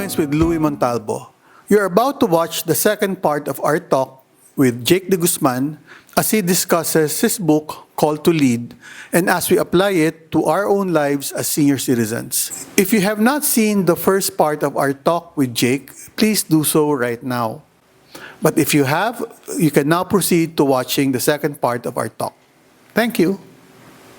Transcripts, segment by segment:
Moments with Louie Montalvo. You're about to watch the second part of our talk with Jake de Guzman as he discusses his book, Call to Lead, and as we apply it to our own lives as senior citizens. If you have not seen the first part of our talk with Jake, please do so right now. But if you have, you can now proceed to watching the second part of our talk. Thank you.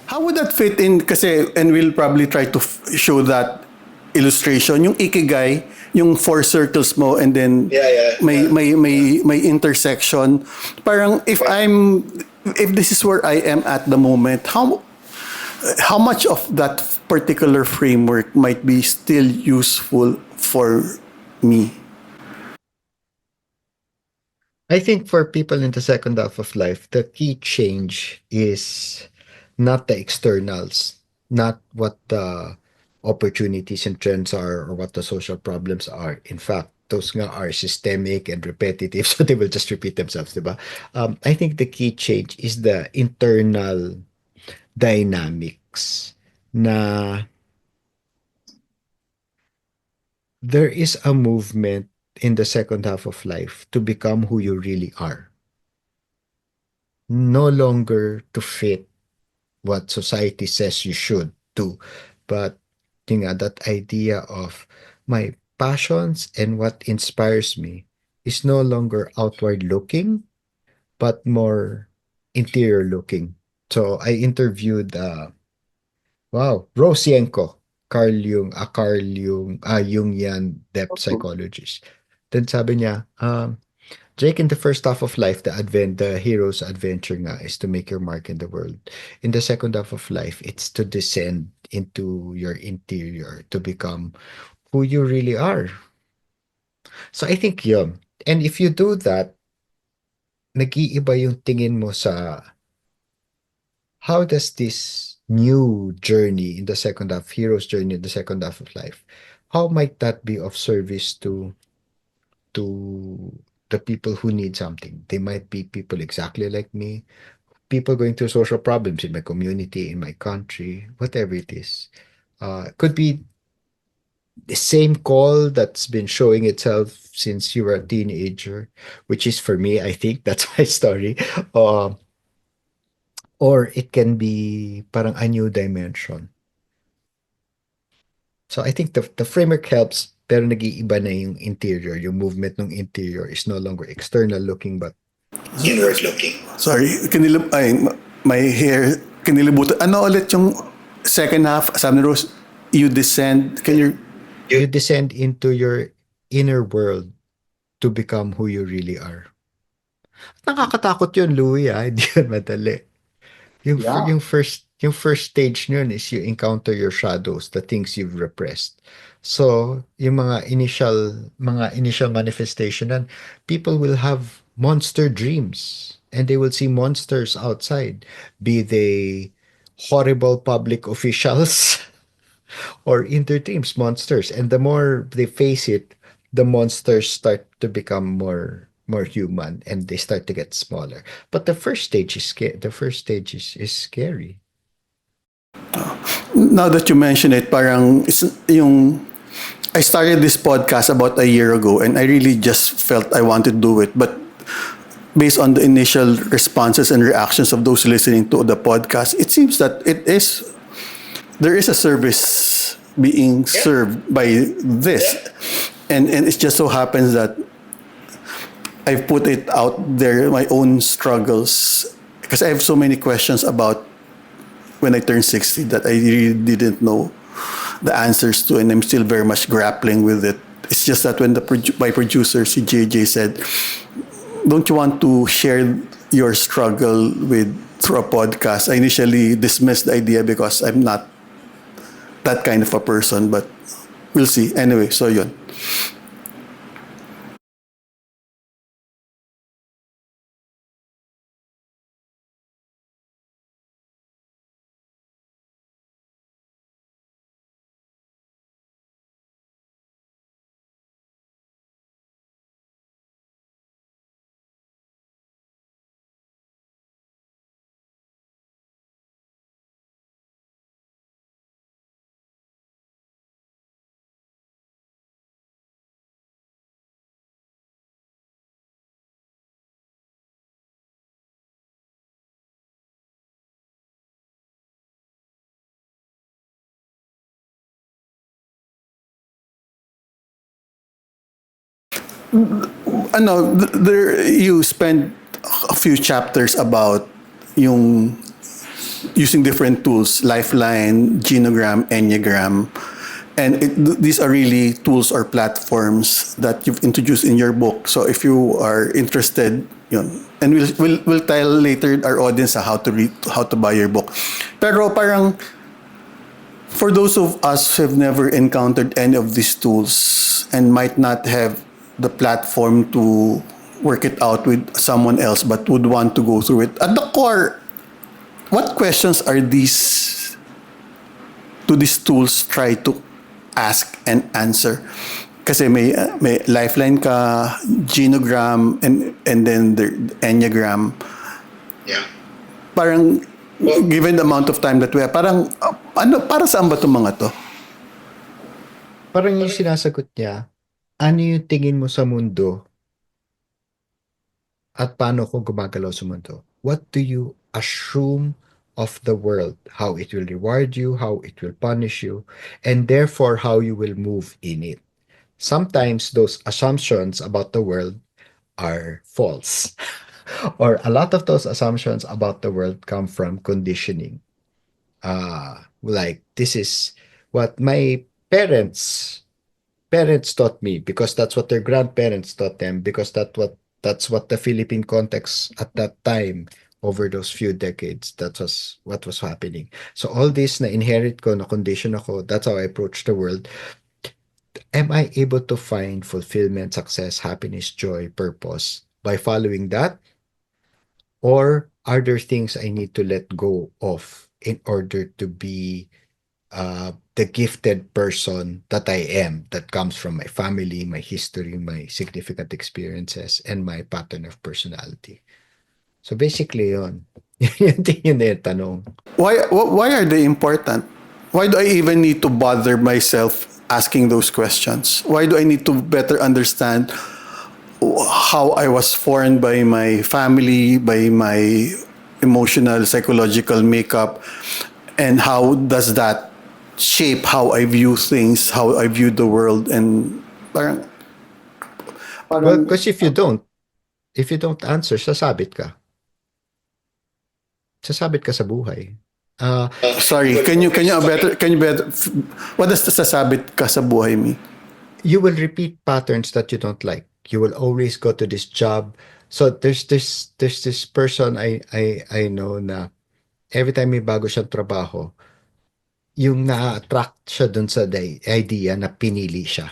How would that fit in? Kasi, and we'll probably try to show that illustration. Yung ikigai, yung four circles mo, and then may intersection. Parang if this is where I am at the moment, how much of that particular framework might be still useful for me? I think for people in the second half of life, the key change is not the externals, not what the opportunities and trends are or what the social problems are. In fact, those nga are systemic and repetitive, so they will just repeat themselves, diba? I think the key change is the internal dynamics na there is a movement in the second half of life to become who you really are, no longer to fit what society says you should do, but that idea of my passions and what inspires me is no longer outward looking, but more interior looking. So I interviewed Rosienko, Jungian depth psychologist. Then sabi niya, Jake, in the first half of life, the hero's adventure nga is to make your mark in the world. In the second half of life, it's to descend into your interior to become who you really are. So I think yun. And if you do that, nag-iiba yung tingin mo sa how does this new journey in the second half, hero's journey in the second half of life, how might that be of service to the people who need something? They might be people exactly like me, people going through social problems in my community, in my country, whatever it is. Could be the same call that's been showing itself since you were a teenager, which is for me, I think that's my story. Uh, or it can be parang a new dimension. So I think the framework helps, pero nag-iiba na yung interior. Yung movement ng interior is no longer external looking, but inward looking. Sorry, my hair, kinilibutan. Ano ulit yung second half? Sabi ni Rose, you descend. Can you... You descend into your inner world to become who you really are. Nakakatakot yun, Louie, ah. Hindi yun madali. Yung first stage nun is you encounter your shadows, the things you've repressed. So, yung mga initial manifestation nun, people will have monster dreams and they will see monsters outside, be they horrible public officials or in their dreams, monsters. And the more they face it, the monsters start to become more human and they start to get smaller. But the first stage is is scary. Now that you mention it, parang yung I started this podcast about a year ago and I really just felt I wanted to do it. But based on the initial responses and reactions of those listening to the podcast, it seems that there is a service being served by this. And it just so happens that I've put it out there, my own struggles, because I have so many questions about when I turned 60 that I really didn't know the answers to, and I'm still very much grappling with it. It's just that when my producer, si JJ, said, don't you want to share your struggle through a podcast? I initially dismissed the idea because I'm not that kind of a person, but we'll see. Anyway, so yun. there you spend a few chapters about yung using different tools, Lifeline, Genogram, Enneagram. And these are really tools or platforms that you've introduced in your book. So if you are interested, and we'll tell later our audience how to read, how to buy your book. Pero parang for those of us who have never encountered any of these tools and might not have the platform to work it out with someone else but would want to go through it, at the core, what questions are these tools try to ask and answer? Kasi may Lifeline ka, Genogram, and then the Enneagram. Yeah. Parang given the amount of time that we have, parang para saan ba 'tong mga to? Parang yung sinasagot niya, ano yung tingin mo sa mundo at paano ko gumagalaw sa mundo? What do you assume of the world? How it will reward you, how it will punish you, and therefore how you will move in it. Sometimes those assumptions about the world are false. Or a lot of those assumptions about the world come from conditioning. Like this is what my parents taught me because that's what their grandparents taught them because that's what the Philippine context at that time over those few decades that was what was happening. So all this na inherit ko na condition ako, that's how I approach the world. Am I able to find fulfillment, success, happiness, joy, purpose by following that? Or are there things I need to let go of in order to be the gifted person that I am, that comes from my family, my history, my significant experiences, and my pattern of personality? So basically, yun. Yun yung tanong. Why are they important? Why do I even need to bother myself asking those questions? Why do I need to better understand how I was formed by my family, by my emotional, psychological makeup, and how does that shape how I view things, how I view the world, and parang, Well, because if you don't answer, sasabit ka. Sasabit ka sa buhay. sorry, can you better, what does the sasabit ka sa buhay mean? You will repeat patterns that you don't like. You will always go to this job. So there's this person I know na every time may bago siyang trabaho, yung na-attract siya dun sa idea na pinili siya.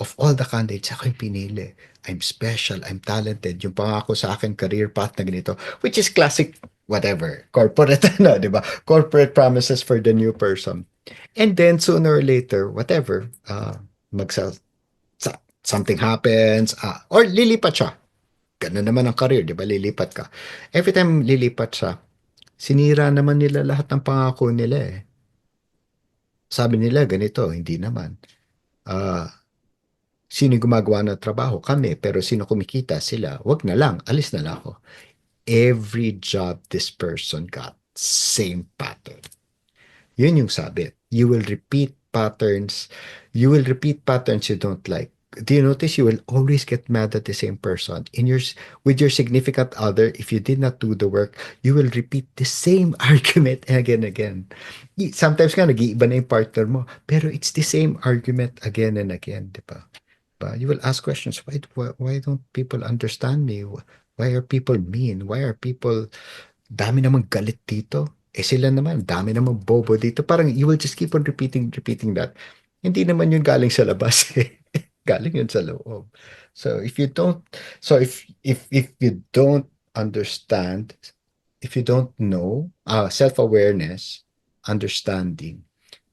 Of all the candidates, ako yung pinili. I'm special, I'm talented. Yung pangako sa akin, career path na ganito, which is classic, whatever, corporate, di ba? Corporate promises for the new person. And then, sooner or later, whatever, something happens, or lilipat siya. Ganun naman ang career, di ba? Lilipat ka. Every time lilipat siya, sinira naman nila lahat ng pangako nila eh. Sabi nila ganito, hindi naman. Sino gumagawa ng trabaho? Kami. Pero sino kumikita? Sila. Wag na lang. Alis na lang ako. Every job this person got, same pattern. Yun yung sabit. You will repeat patterns. You will repeat patterns you don't like. Do you notice you will always get mad at the same person? With your significant other, if you did not do the work, you will repeat the same argument again and again. Sometimes nga nag-iiba na yung partner mo, pero it's the same argument again and again, di ba? You will ask questions. Why don't people understand me? Why are people mean? Why are people dami namang galit dito? Sila naman, dami namang bobo dito. Parang you will just keep on repeating that. Hindi naman yun galing sa labas eh. Galing yun sa loob. So if you don't, if you don't understand, if you don't know, self-awareness, understanding,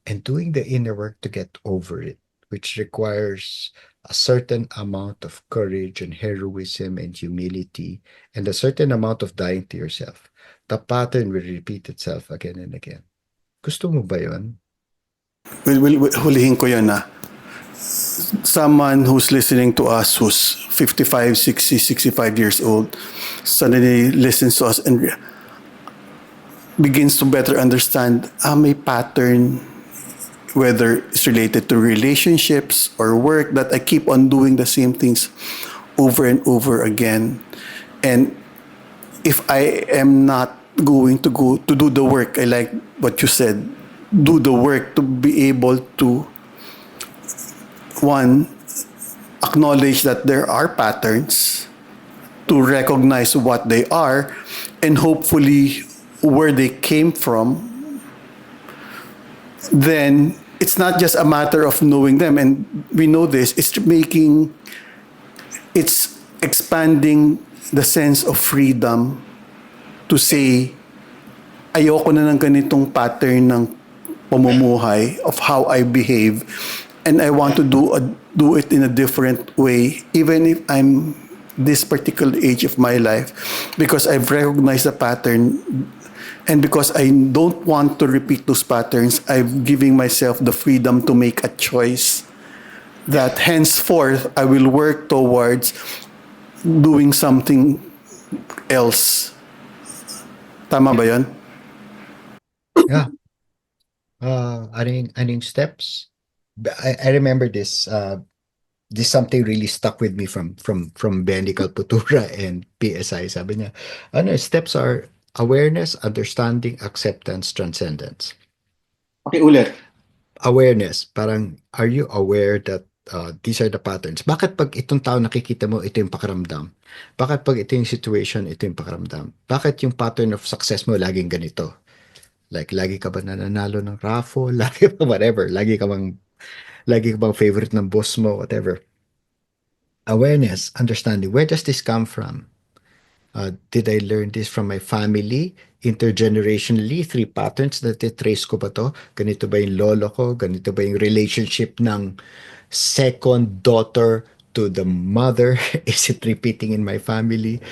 and doing the inner work to get over it, which requires a certain amount of courage and heroism and humility and a certain amount of dying to yourself. The pattern will repeat itself again and again. Gusto mo ba yun? Hulihin ko yun someone who's listening to us who's 55, 60, 65 years old suddenly listens to us and begins to better understand may pattern, whether it's related to relationships or work, that I keep on doing the same things. over and over again. And if I am not going to go to do the work, I like what you said, do the work to be able to, one, acknowledge that there are patterns, to recognize what they are, and hopefully where they came from, then it's not just a matter of knowing them. And we know this, it's expanding the sense of freedom to say, ayoko na ng ganitong pattern ng pamumuhay of how I behave, and I want to do it in a different way, even if I'm this particular age of my life, because I've recognized the pattern, and because I don't want to repeat those patterns, I'm giving myself the freedom to make a choice that henceforth I will work towards doing something else. Tama ba yun? Yeah. Aning steps. I remember this. This something really stuck with me from Benny Calputura and PSI. Sabi niya, ano, steps are awareness, understanding, acceptance, transcendence. Okay, ulit. Awareness, parang are you aware that these are the patterns? Bakit pag itong tao nakikita mo, ito yung pakiramdam? Bakit pag ito yung situation, ito yung pakiramdam? Bakit yung pattern of success mo laging ganito? Like, lagi ka ba nananalo ng raffle? Lagi ba whatever? Lagi ka bang favorite ng boss mo? Whatever. Awareness, understanding. Where does this come from? Did I learn this from my family? Intergenerationally, three patterns na titrace ko ba to? Ganito ba yung lolo ko? Ganito ba yung relationship ng second daughter to the mother? Is it repeating in my family?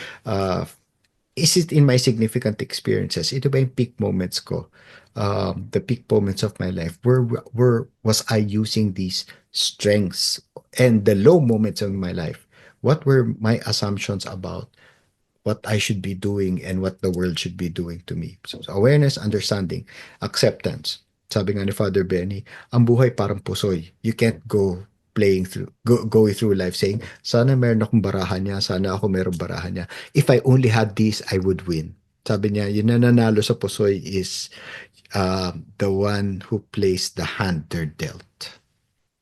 Is it in my significant experiences? Ito ba yung peak moments ko? The peak moments of my life. Where was I using these strengths? And the low moments of my life? What were my assumptions about what I should be doing and what the world should be doing to me? So awareness, understanding, acceptance. Sabi nga ni Father Benny, ang buhay parang pusoy. You can't go going through life saying, sana meron akong barahan niya, sana ako meron barahan niya. If I only had this, I would win. Sabi niya, yung nananalo sa pusoy is the one who plays the hand they're dealt.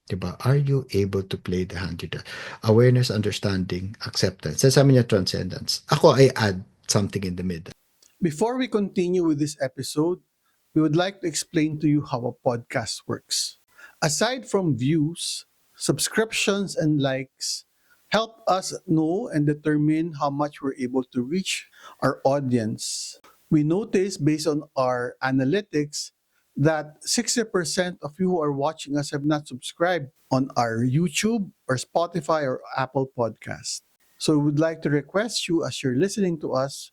Diba? Are you able to play the hand you're dealt? Awareness, understanding, acceptance. Sabi niya, transcendence. Ako, I add something in the middle. Before we continue with this episode, we would like to explain to you how a podcast works. Aside from views, subscriptions, and likes, help us know and determine how much we're able to reach our audience. We notice based on our analytics that 60% of you who are watching us have not subscribed on our YouTube or Spotify or Apple Podcast. So we would like to request you as you're listening to us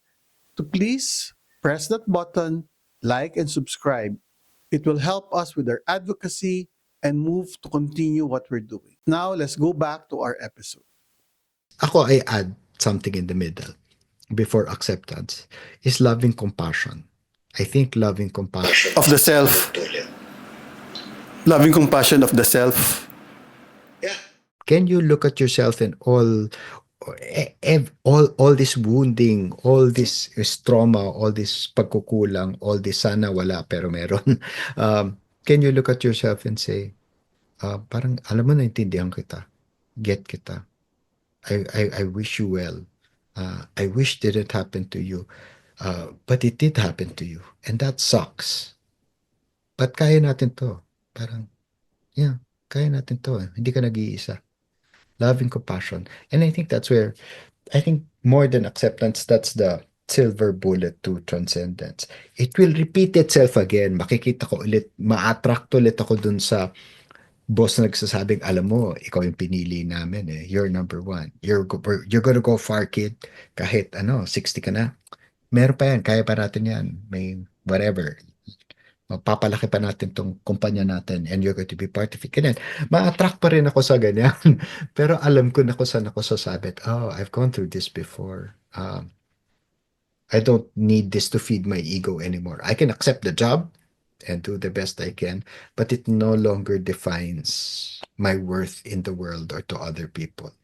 to please press that button, like and subscribe. It will help us with our advocacy and move to continue what we're doing. Now, let's go back to our episode. Ako, I add something in the middle before acceptance is loving compassion. I think loving compassion Of the self, loving compassion of the self. can you look at yourself and all this wounding, all this is trauma, all this pagkukulang, all this sana wala pero meron. Can you look at yourself and say, parang alam mo naintindihan kita, get kita. I wish you well. I wish didn't happen to you. But it did happen to you. And that sucks. But kaya natin to. Parang, yeah, kaya natin to. Hindi ka nag-iisa. Loving compassion. And I think that's where, I think more than acceptance, that's the silver bullet to transcendence. It will repeat itself again. Makikita ko ulit, ma-attract ulit ako dun sa boss na nagsasabing, alam mo, ikaw yung pinili namin eh. You're number one. You're gonna go far, kid. Kahit 60 ka na. Meron pa yan. Kaya pa natin yan. May whatever. Magpapalaki pa natin tong kumpanya natin and you're going to be part of it. Ganyan. Ma-attract pa rin ako sa ganyan. Pero alam ko na kung saan ako sasabit. Oh, I've gone through this before. I don't need this to feed my ego anymore. I can accept the job and do the best I can, but it no longer defines my worth in the world or to other people.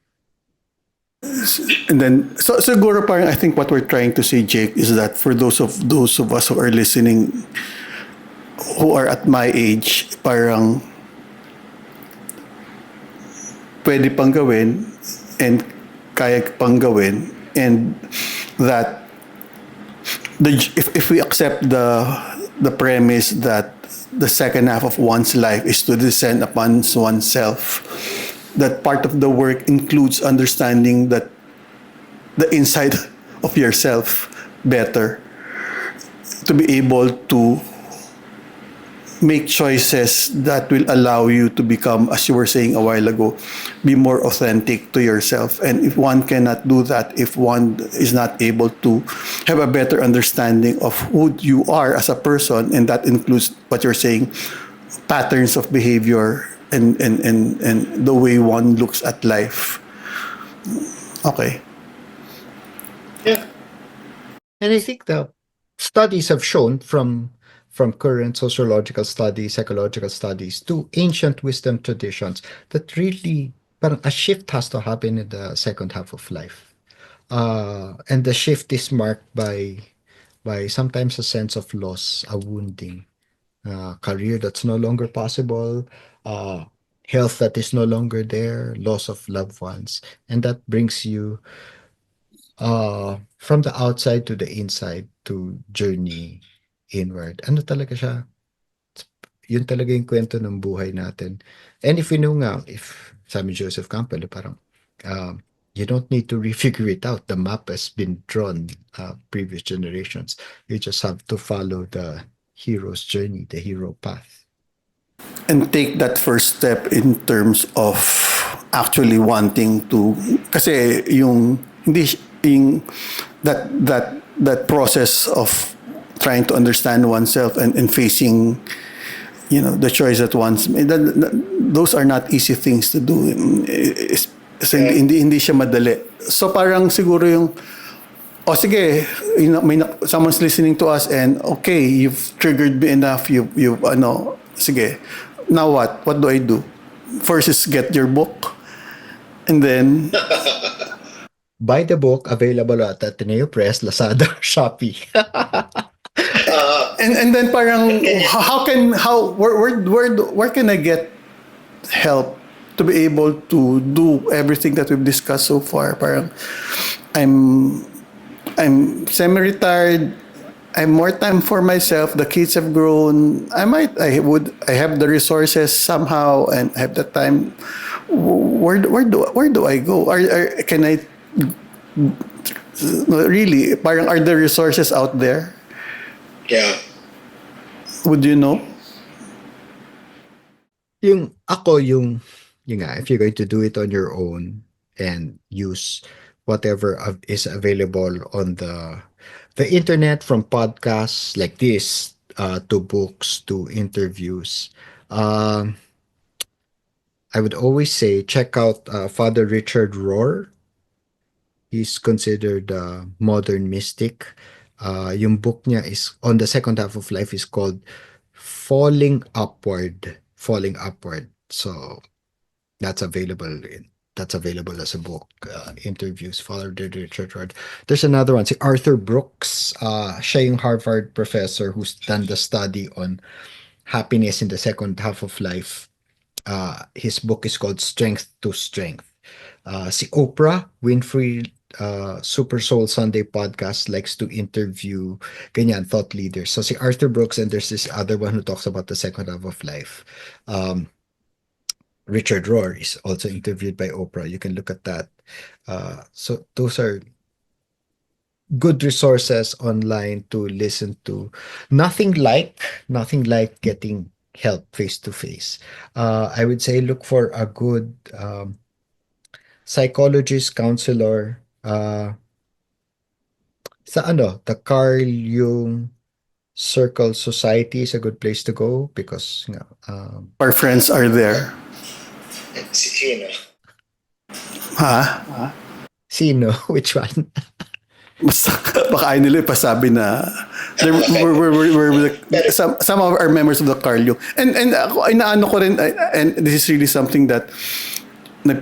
And then, so siguro parang I think what we're trying to say, Jake, is that for those of us who are listening, who are at my age, parang pwede pang gawin and kaya pang gawin, and that if we accept the premise that the second half of one's life is to descend upon oneself, that part of the work includes understanding that the inside of yourself better, to be able to make choices that will allow you to become, as you were saying a while ago, be more authentic to yourself. And if one cannot do that, if one is not able to have a better understanding of who you are as a person, and that includes what you're saying, patterns of behavior and the way one looks at life. Okay. Yeah. And I think the studies have shown from current sociological studies, psychological studies to ancient wisdom traditions that really parang a shift has to happen in the second half of life. And the shift is marked by sometimes a sense of loss, a wounding, career that's no longer possible, uh, health that is no longer there, loss of loved ones, and that brings you from the outside to the inside to journey inward. Ano talaga siya? Yun talaga yung kwento ng buhay natin. And if you know nga, if sabi ni Joseph Campbell, parang you don't need to refigure it out. The map has been drawn previous generations. You just have to follow the hero's journey, the hero path. And take that first step in terms of actually wanting to, kasi yung hindi yung that process of trying to understand oneself and facing, you know, the choice that one's made, those are not easy things to do. Hindi siya madali. So parang siguro yung, oh sige, you know, someone's listening to us and okay, you've triggered me enough, you've ano, sige, now what do I do? First is get your book, and then Buy the book, available at Ateneo Press, Lazada, Shopee. and then parang where can I get help to be able to do everything that we've discussed so far? Parang I'm semi-retired. I have more time for myself. The kids have grown. I have the resources somehow and have the time. Where do I go? Can I really? Parang are the resources out there? Yeah. Would you know? Yung nga, if you're going to do it on your own and use whatever is available on the internet, from podcasts like this to books to interviews, I would always say check out Father Richard Rohr. He's considered a modern mystic. Yung book niya is on the second half of life is called Falling Upward. Falling Upward. So that's available as a book. Interviews, Father Richard Rohr. There's another one, si Arthur Brooks. Siya yung Harvard professor who's done the study on happiness in the second half of life. His book is called Strength to Strength. Si Oprah Winfrey, Super Soul Sunday podcast, likes to interview ganyan thought leaders. So si Arthur Brooks, and there's this other one who talks about the second half of life. Richard Rohr is also interviewed by Oprah. You can look at that. So those are good resources online to listen to. Nothing like getting help face to face. I would say look for a good psychologist, counselor. The Carl Jung Circle Society is a good place to go because Our friends are there. Sino? Ha? Sino? Which one? Basta, baka ayaw nila ipasabi na some of our members of the Carl Jung. And ako, inaano ko rin, and this is really something that my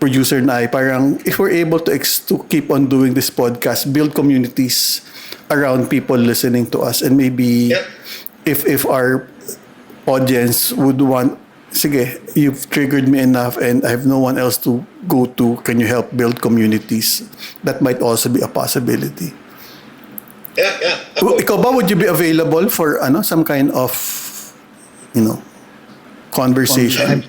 producer na ay parang if we're able to keep on doing this podcast, build communities around people listening to us, and maybe Yep. if our audience would want, sige, you've triggered me enough and I have no one else to go to, can you help build communities? That might also be a possibility. Yeah. Ako, Ikaw ba, would you be available for some kind of, conversation?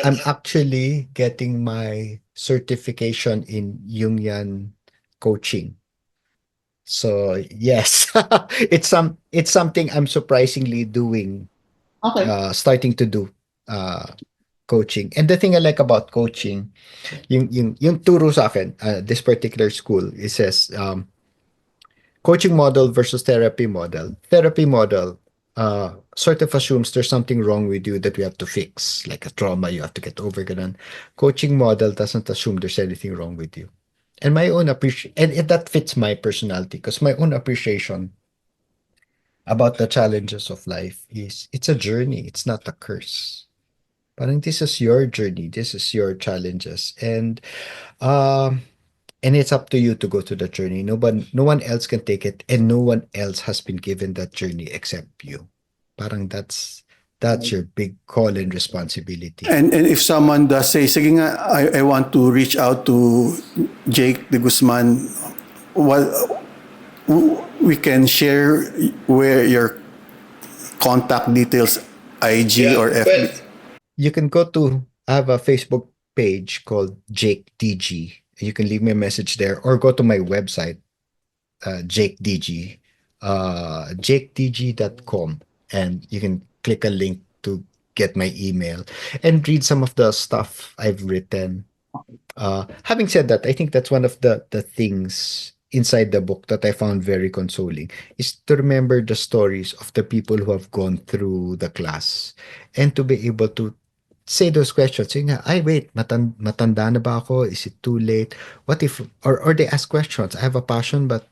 I'm actually getting my certification in Jungian coaching. So yes, it's something I'm surprisingly doing, starting to do coaching. And the thing I like about coaching, yung turo sa akin, this particular school, it says coaching model versus therapy model. Therapy model sort of assumes there's something wrong with you that we have to fix, like a trauma you have to get over. Ganun. Coaching model doesn't assume there's anything wrong with you. And my own appreciation, and that fits my personality, because my own appreciation about the challenges of life is it's a journey, it's not a curse. Parang this is your journey, this is your challenges, um and it's up to you to go to the journey. No one else can take it, and no one else has been given that journey except you. Parang that's your big call and responsibility. And if someone does say, sige nga, I want to reach out to Jake de Guzman, what we can share where your contact details, IG yeah. or FB. Well, You can go to I have a Facebook page called Jake DG. You can leave me a message there, or go to my website, Jake DG, jakedg.com, and you can click a link to get my email and read some of the stuff I've written. Having said that, I think that's one of the things inside the book that I found very consoling, is to remember the stories of the people who have gone through the class, and to be able to say those questions. Say nga, ay wait, matanda na ba ako? Is it too late? What if, or they ask questions, I have a passion, but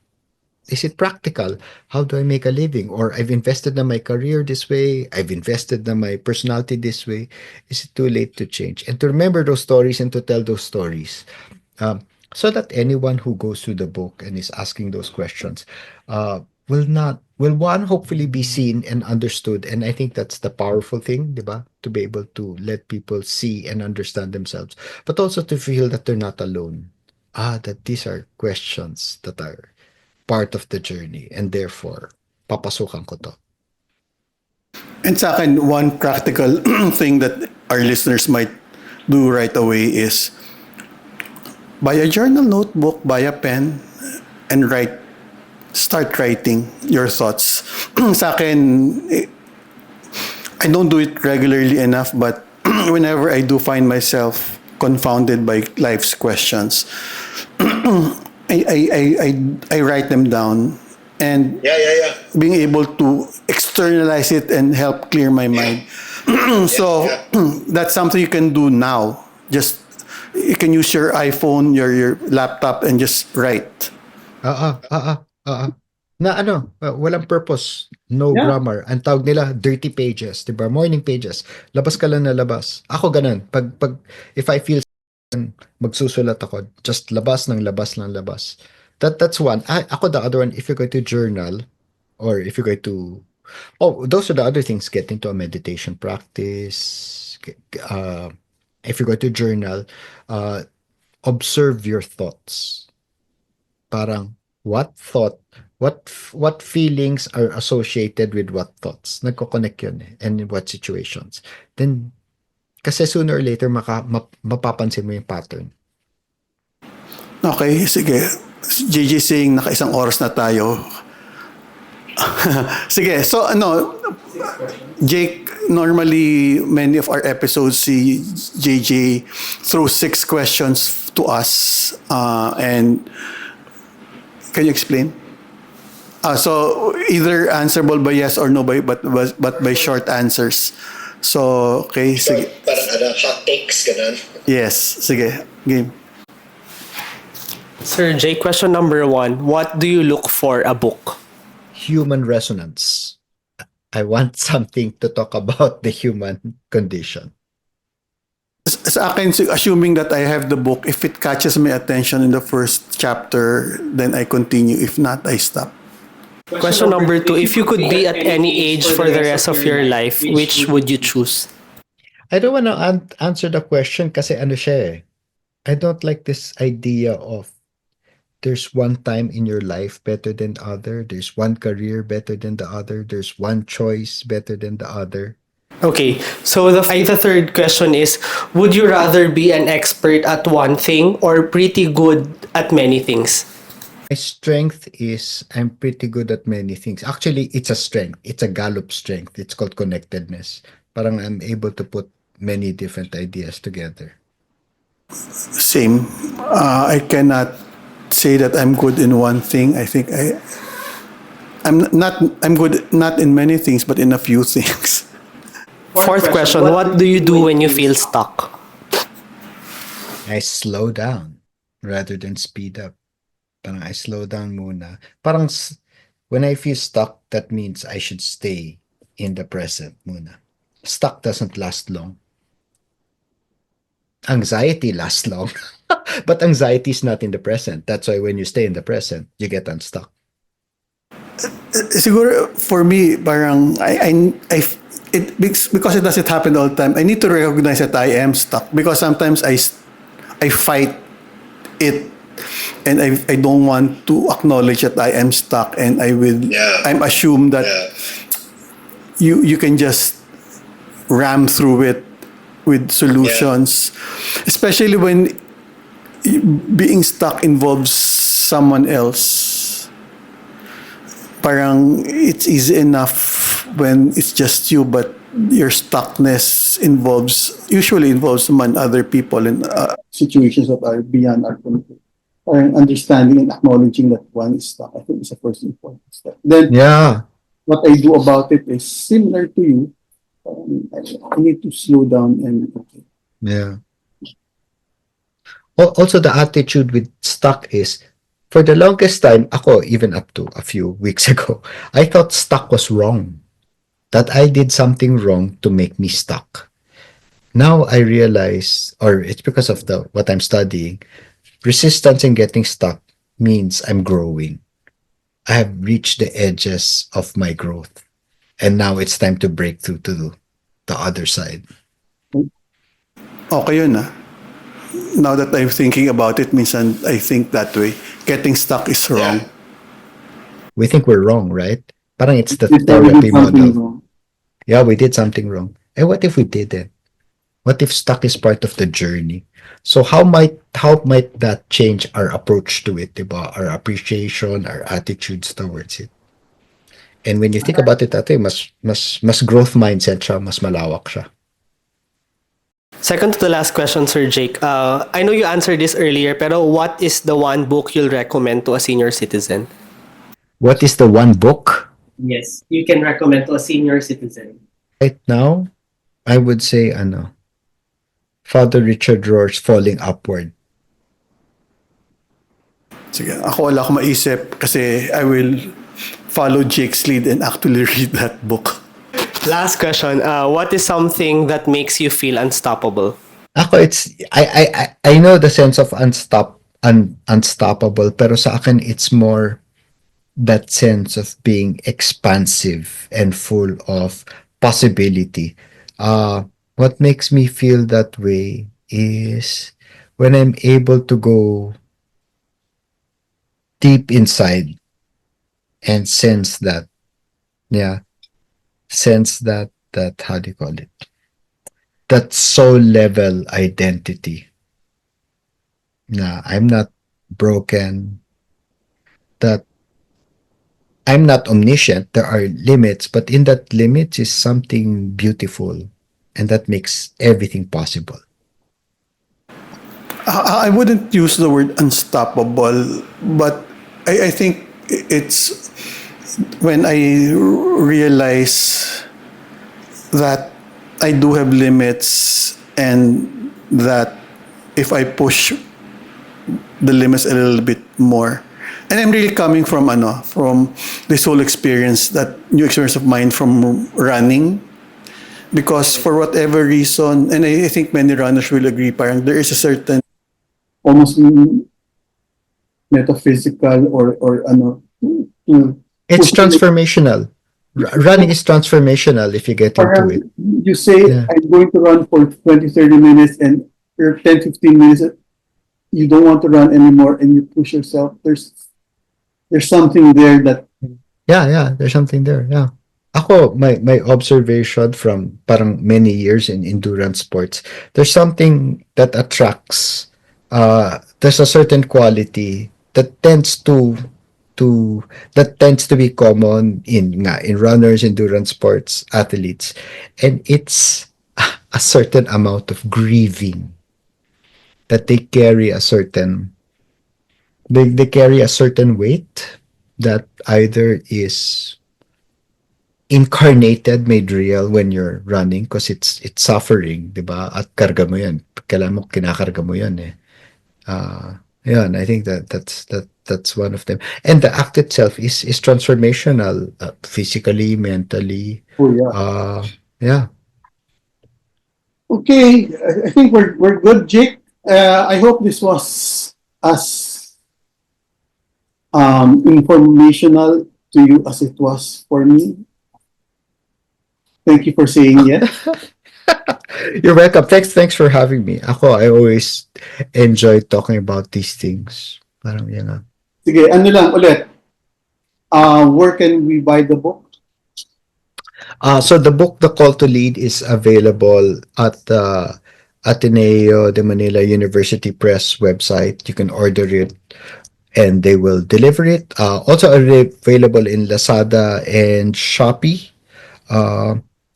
is it practical? How do I make a living? Or I've invested in my career this way, I've invested in my personality this way. Is it too late to change? And to remember those stories and to tell those stories, so that anyone who goes through the book and is asking those questions will one hopefully be seen and understood. And I think that's the powerful thing, diba? To be able to let people see and understand themselves, but also to feel that they're not alone. That these are questions that are part of the journey, and therefore papasukan ko to. And sa akin, one practical thing that our listeners might do right away is buy a journal notebook, buy a pen, and start writing your thoughts. Sa akin, I don't do it regularly enough, but whenever I do find myself confounded by life's questions, I write them down, and yeah. being able to externalize it and help clear my mind. So that's something you can do now. Just you can use your iPhone, your laptop, and just write. Na walang purpose, no grammar. Ang tawag nila dirty pages, 'di ba? Morning pages. Labas ka lang na labas. Ako ganun. Pag if I feel magsusulat ako, just labas ng labas ng labas. That's one. Ako, the other one, if you're going to journal, or if you're going to those are the other things. Get into a meditation practice. If you're going to journal, observe your thoughts. Parang what feelings are associated with what thoughts? Nagko-connect yun and in what situations. Then, kasi sooner or later, mapapansin mo yung pattern. Okay, sige. JJ saying naka-isang oras na tayo. Sige, so Jake, normally many of our episodes see JJ throw 6 questions to us, and can you explain? So either answerable by yes or no, but by short answers. So okay, sige. Parang hot takes, ganun. Yes, sige. Game. Sir Jay, question number 1. What do you look for a book? Human resonance. I want something to talk about the human condition. Sa akin, assuming that I have the book, if it catches my attention in the first chapter, then I continue. If not, I stop. Question number 2, if you could be at any age for the rest of your life, which would you choose? I don't want to answer the question kasi ano siya eh. I don't like this idea of there's one time in your life better than the other. There's one career better than the other. There's one choice better than the other. Okay, so the third question is, would you rather be an expert at one thing or pretty good at many things? My strength is I'm pretty good at many things. Actually, it's a strength. It's a Gallup strength. It's called connectedness. Parang I'm able to put many different ideas together. Same. I cannot say that I'm good in one thing. I think I'm good not in many things, but in a few things. Fourth question, what do you do when you feel stuck? I slow down rather than speed up. Parang I slow down muna. Parang when I feel stuck, that means I should stay in the present muna. Stuck doesn't last long. Anxiety lasts long. But anxiety is not in the present. That's why when you stay in the present, you get unstuck. Siguro for me, parang because it doesn't happen all the time. I need to recognize that I am stuck because sometimes I fight it, and I don't want to acknowledge that I am stuck, and I'm assumed that you can just ram through it with solutions, especially when being stuck involves someone else. Parang it's easy enough when it's just you, but your stuckness usually involves other people in situations that are beyond our control. Parang understanding and acknowledging that one is stuck, I think, is the first important step. Then what I do about it is similar to you. I need to slow down and Yeah. Also, the attitude with stuck is, for the longest time, ako, even up to a few weeks ago, I thought stuck was wrong. That I did something wrong to make me stuck. Now I realize, or it's because of what I'm studying, resistance in getting stuck means I'm growing. I have reached the edges of my growth. And now it's time to break through to the other side. okay yun Now that I'm thinking about it, minsan I think that way. Getting stuck is wrong. We think we're wrong, right? Parang it's the We probably therapy did something model. wrong. Yeah, we did something wrong. And what if we didn't? What if stuck is part of the journey? So how might that change our approach to it, diba? Our appreciation, our attitudes towards it. And when you think about it that way, mas growth mindset siya, mas malawak siya. Second to the last question, Sir Jake. I know you answered this earlier, pero what is the one book you'll recommend to a senior citizen? What is the one book? Yes, you can recommend to a senior citizen. Right now, I would say Father Richard Rohr's Falling Upward. Sige, ako wala akong maisip kasi I will follow Jake's lead and actually read that book. Last question. What is something that makes you feel unstoppable? Ako, I know the sense of unstoppable, pero sa akin it's more that sense of being expansive and full of possibility. What makes me feel that way is when I'm able to go deep inside and sense that, how do you call it? That soul level identity. Na I'm not broken, that I'm not omniscient. There are limits, but in that limit is something beautiful, and that makes everything possible. I wouldn't use the word unstoppable, but I think it's when I realize that I do have limits and that if I push the limits a little bit more, and I'm really coming from this whole experience, that new experience of mine from running, Because for whatever reason, and I think many runners will agree, parang there is a certain almost metaphysical or ano to It's push you. transformational. Running is transformational if you get into it. Parang you say, Yeah. I'm going to run for 20, 30 minutes and you're 10, 15 minutes, you don't want to run anymore and you push yourself. There's something there that Yeah, there's something there. Yeah. Ako, my observation from parang many years in endurance sports, there's something that attracts, there's a certain quality that to that tends to be common in runners, endurance sports, athletes, and it's a certain amount of grieving that they carry a certain they carry a certain weight that either is incarnated, made real when you're running because it's suffering, 'di ba? At karga mo 'yan. Kailangan mo kinakarga mo 'yan eh. Yeah, and I think that's one of them. And the act itself is transformational, physically, mentally. oh yeah. Yeah. Okay, I think we're good, Jake. I hope this was as informational to you as it was for me. Thank you for saying yes. You're welcome. Thanks for having me. Ako, I always enjoy talking about these things. Parang yan nga. Sige, ano lang ulit. Where can we buy the book? So the book, The Call to Lead, is available at the Ateneo de Manila University Press website. You can order it and they will deliver it. Also available in Lazada and Shopee.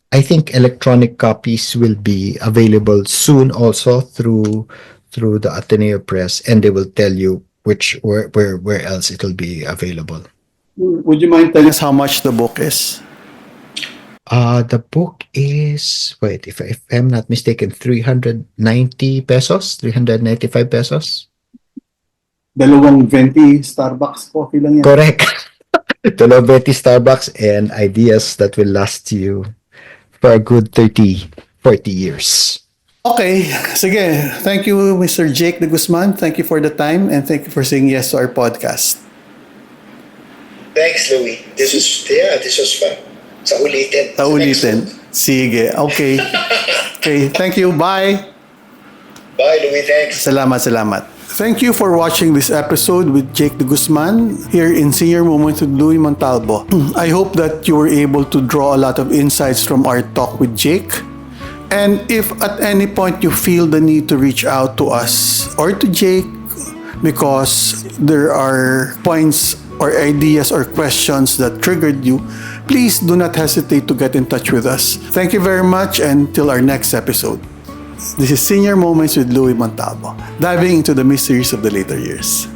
I think electronic copies will be available soon also through the Ateneo Press, and they will tell you where else it will be available. Would you mind telling us how much the book is? The book is, wait, if I'm not mistaken, 390 pesos, 395 pesos. Dalawang 20 Starbucks coffee lang yan. Correct. Dolobeti Starbucks and ideas that will last you for a good 30, 40 years. Okay, sige. Thank you, Mr. Jake de Guzman. Thank you for the time and thank you for saying yes to our podcast. Thanks, Louie. This was fun. Sa ulitin. Sa ulitin. Sige, okay. Okay, thank you. Bye. Bye, Louie. Thanks. Salamat. Thank you for watching this episode with Jake de Guzman here in Senior Moments with Louie Montalvo. I hope that you were able to draw a lot of insights from our talk with Jake. And if at any point you feel the need to reach out to us or to Jake because there are points or ideas or questions that triggered you, please do not hesitate to get in touch with us. Thank you very much and till our next episode. This is Senior Moments with Louie Montalvo, diving into the mysteries of the later years.